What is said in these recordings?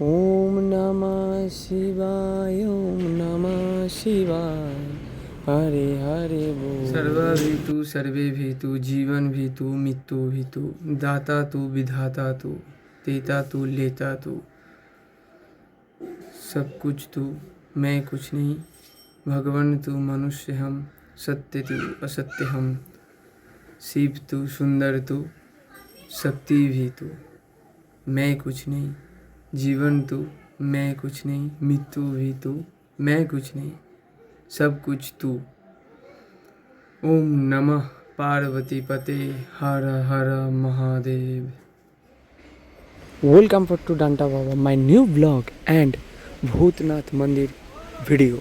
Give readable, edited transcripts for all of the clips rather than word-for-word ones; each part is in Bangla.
ओम नमः शिवाय ओम नमः शिवाय हरे हरे बोल। सर्वभीतु सर्वेभीतु जीवन भीतु मृत्यु भीतु दाता तू विधाता तू देता तू लेता तू सब कुछ तू मैं कुछ नहीं। भगवान तू मनुष्य हम सत्य तू असत्य हम शिव तू सुंदर तू शक्ति भी तू मैं कुछ नहीं। जीवन तू मैं कुछ नहीं। मृत्यु भी तू मैं कुछ नहीं। सब कुछ तू। ओम नमः पार्वती पते Har Har Mahadev. Welcome for to Danta Baba my new blog and Bhootnath मंदिर ভিডিও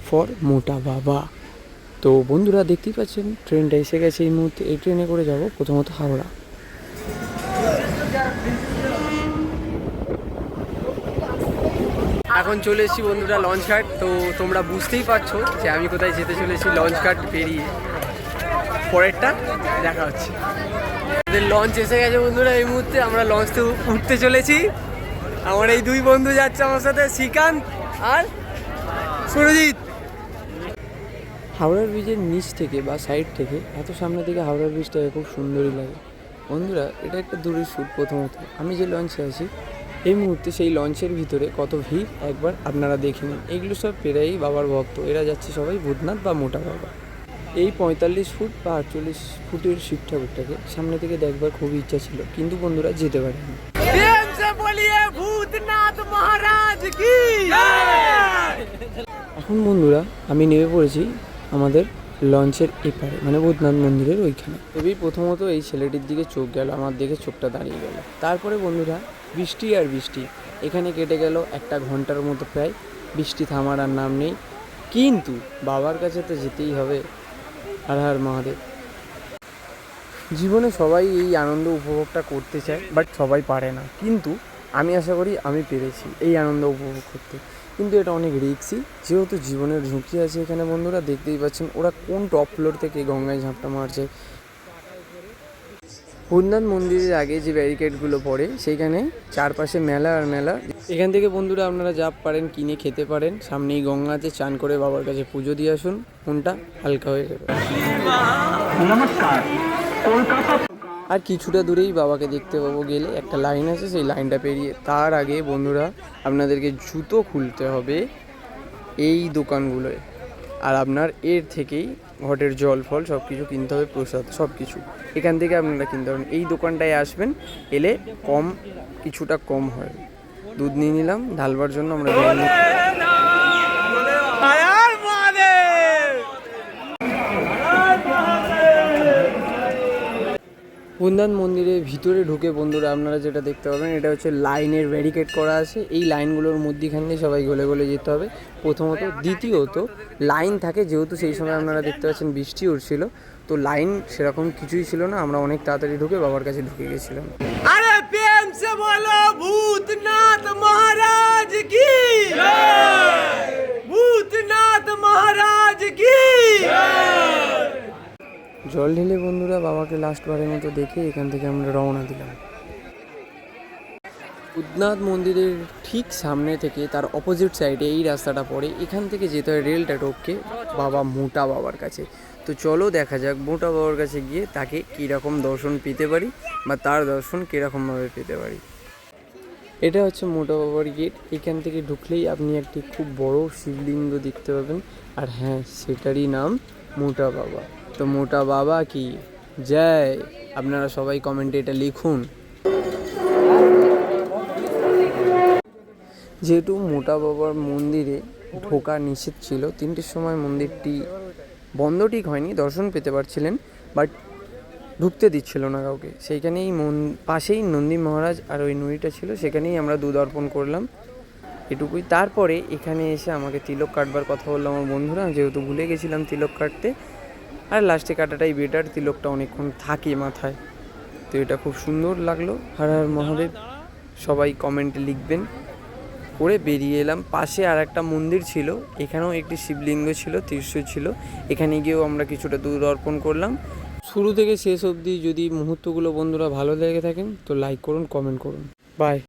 ফর মোটা বাবা। তো বন্ধুরা দেখতেই পাচ্ছেন ট্রেনটা এসে গেছে এই মুহূর্তে। এই ট্রেনে করে যাব প্রথমত হাওড়া। এখন চলে এসেছি বন্ধুরা লঞ্চঘাট। তো তোমরা বুঝতেই পারছো যে আমি কোথায় যেতে চলেছি। লঞ্চঘাট পেরিয়ে পরেরটা দেখা হচ্ছে। আমাদের লঞ্চ এসে গেছে বন্ধুরা এই মুহূর্তে। আমরা লঞ্চে উঠতে চলেছি। আমার এই দুই বন্ধু যাচ্ছে আমার সাথে, শ্রীকান্ত আর সুরজিৎ। হাওড়ার ব্রিজের নিচ থেকে বা সাইড থেকে এত সামনে থেকে হাওড়ার ব্রিজটাকে খুব সুন্দরই লাগে বন্ধুরা। এটা একটা দূরের শ্যুট। প্রথমত আমি যে লঞ্চে আছি এই মুহূর্তে সেই লঞ্চের ভিতরে কত ভিড় একবার আপনারা দেখে নিন। এগুলো সব পেরাই বাবার ভক্ত। এরা যাচ্ছে সবাই ভূতনাথ বা মোটা বাবা। এই 45 ফুট বা 48 ফুটের শিব ঠাকুরটাকে সামনে থেকে দেখবার খুবই ইচ্ছা ছিল, কিন্তু বন্ধুরা যেতে পারিনি। এখন বন্ধুরা আমি নেমে পড়েছি আমাদের লঞ্চের এপারে, মানে ভূতনাথ মন্দিরের ওইখানে। তবেই প্রথমত এই ছেলেটির দিকে চোখ গেল, আমার দেখে চোখটা দাঁড়িয়ে গেল। তারপরে বন্ধুরা বৃষ্টি আর বৃষ্টি। এখানে কেটে গেল 1 ঘন্টার মতো প্রায়। বৃষ্টি থামার আর নাম নেই, কিন্তু বাবার কাছে তো যেতেই হবে। হর হর মহাদেব। জীবনে সবাই এই আনন্দ উপভোগটা করতে চায়, বাট সবাই পারে না। কিন্তু আমি আশা করি আমি পেরেছি এই আনন্দ উপভোগ করতে। কিন্তু এটা অনেক রিস্কি, যেহেতু জীবনের ঝুঁকি আছে এখানে বন্ধুরা। দেখতেই পাচ্ছেন ওরা কোন টপ ফ্লোর থেকে গঙ্গায় ঝাঁপটা মারছে। ভূতনাথ মন্দিরের আগে যে ব্যারিকেডগুলো পড়ে সেইখানে চারপাশে মেলা আর মেলা। এখান থেকে বন্ধুরা আপনারা যা পারেন কিনে খেতে পারেন। সামনেই গঙ্গাতে চান করে বাবার কাছে পুজো দিয়ে আসুন, মনটা হালকা হয়ে যাবে। আর কিছুটা দূরেই বাবাকে দেখতে পাবো। গেলে একটা লাইন আছে, সেই লাইনটা পেরিয়ে। তার আগে বন্ধুরা আপনাদেরকে জুতো খুলতে হবে এই দোকানগুলোয়। আর আপনার এর থেকেই ঘটের জল ফল সব কিছু কিনতে হবে, প্রসাদ সব কিছু এখান থেকে আপনারা কিনতে পারেন। এই দোকানটায় আসবেন, এলে কিছুটা কম হয়। দুধ নিয়ে নিলাম ঢালবার জন্য। আমরা ভূতনাথ মন্দিরের ভিতরে ঢুকে বন্ধুরা আপনারা যেটা দেখতে পাবেন, এটা হচ্ছে লাইনের ব্যারিকেড করা আছে। এই লাইনগুলোর মধ্যেখানে সবাই গলে গলে যেতে হবে প্রথমত। দ্বিতীয়ত লাইন থাকে, যেহেতু সেই সময় আপনারা দেখতে পাচ্ছেন বৃষ্টি উঠছিল, তো লাইন সেরকম কিছুই ছিল না। আমরা অনেক তাড়াতাড়ি ঢুকে বাবার কাছে ঢুকে গেছিলাম। আরে প্রেম সে বলো ভূতনাথ মহারাজ কি জয়, ভূতনাথ মহারাজ কি জয়। জল ঢেলে বন্ধুরা বাবাকে লাস্টবারের মতো দেখে এখান থেকে আমরা রওনা দিলাম। ভূতনাথ মন্দিরের ঠিক সামনে থেকে তার অপোজিট সাইডে এই রাস্তাটা পড়ে। এখান থেকে যেতে হয় রেলটা টপকে বাবা মোটা বাবার কাছে। তো চলো দেখা যাক মোটা বাবার কাছে গিয়ে তাকে কীরকম দর্শন পেতে পারি, বা তার দর্শন কীরকমভাবে পেতে পারি। এটা হচ্ছে মোটা বাবার গেট। এখান থেকে ঢুকলেই আপনি একটি খুব বড় শিবলিঙ্গ দেখতে পাবেন। আর হ্যাঁ, সেটারই নাম মোটা বাবা। তো মোটা বাবা কি জয়। আপনারা সবাই কমেন্টে এটা লিখুন। যেহেতু মোটা বাবার মন্দিরে ঢোকা নিষেধ ছিল, 3টের সময় মন্দিরটি বন্ধ ঠিক হয়নি, দর্শন পেতে পারছিলেন, বাট ঢুকতে দিচ্ছিল না কাউকে। সেইখানেই পাশেই নন্দী মহারাজ আর ওই নুড়িটা ছিল, সেখানেই আমরা দুধ অর্পণ করলাম, এটুকুই। তারপরে এখানে এসে আমাকে তিলক কাটবার কথা বললো আমার বন্ধুরা, যেহেতু ভুলে গেছিলাম তিলক কাটতে। আর লাস্টে কাটাটাই বেটার, তিলকটা অনেকক্ষণ থাকে মাথায়। তো এটা খুব সুন্দর লাগলো। হর হর মহাদেব সবাই কমেন্টে লিখবেন। করে বেরিয়ে এলাম। পাশে আর একটা মন্দির ছিল, এখানেও একটি শিবলিঙ্গ ছিল, ত্রিশূল ছিল। এখানে গিয়েও আমরা কিছুটা দুধ অর্পণ করলাম। শুরু থেকে শেষ অবধি যদি মুহূর্তগুলো বন্ধুরা ভালো লেগে থাকেন তো লাইক করুন, কমেন্ট করুন। বাই।